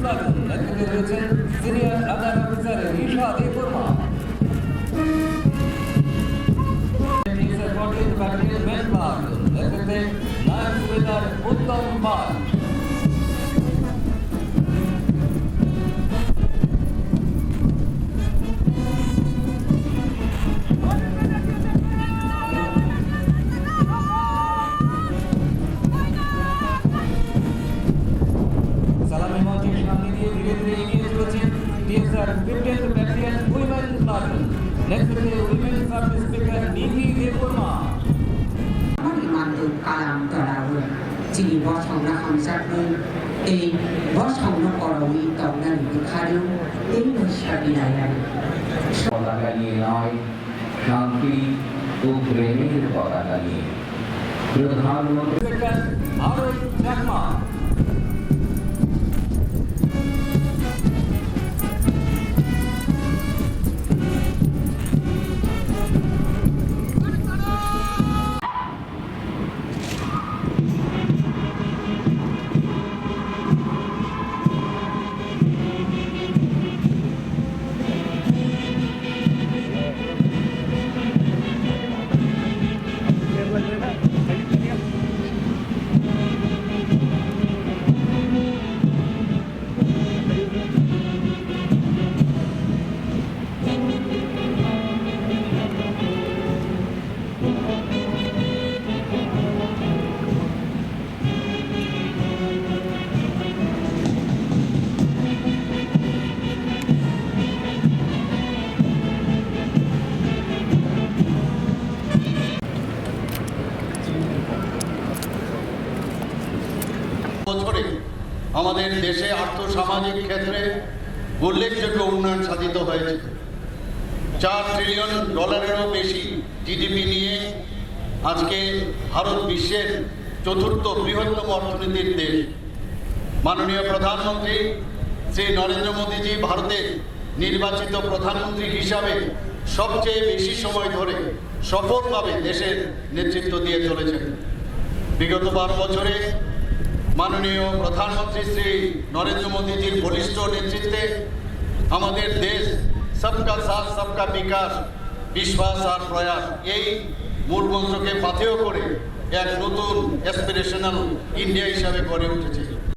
Platoon নেতৃত্বে রয়েছেন senior other officer Rishad Barma. Battalion platoon নেতৃত্বে নায়ক সুবেদার উত্তম পাল। সালামি মঞ্চের সামনে দিয়ে ধীরে ধীরে এগিয়ে চলেছেন TSR 15th battalion women platoon নেতৃত্বে উইমেন সাব ইন্সপেক্টর নিধি দেববর্মা। কালামতলাও যিনি বসংনা হামসাকমोन এই বসংনা পরবী তংনানি দেখালো এই নৈশাবিনায়ারি পতাকা নিয়ে নয়, শান্তি ও প্রেমের পতাকা নিয়ে। প্রধানমন্ত্রী ভারত চাকমা। বছরে আমাদের দেশে আর্থসামাজিক ক্ষেত্রে উল্লেখযোগ্য উন্নয়ন সাধিত হয়েছে। $4 ট্রিলিয়ন বেশি জিডিপি নিয়ে আজকে ভারত বিশ্বের চতুর্থ বৃহত্তম অর্থনীতির দেশ। মাননীয় প্রধানমন্ত্রী শ্রী নরেন্দ্র মোদীজি ভারতের নির্বাচিত প্রধানমন্ত্রী হিসাবে সবচেয়ে বেশি সময় ধরে সফলভাবে দেশের নেতৃত্ব দিয়ে চলেছেন। বিগত 12 বছরে মাননীয় প্রধানমন্ত্রী শ্রী নরেন্দ্র মোদীজির বলিষ্ঠ নেতৃত্বে আমাদের দেশ সবকা সাথ সবকা বিকাশ, বিশ্বাস আর প্রয়াস এই মূল মন্ত্রকে পাথেয় করে এক নতুন অ্যাসপিরেশনাল ইন্ডিয়া হিসাবে গড়ে উঠেছে।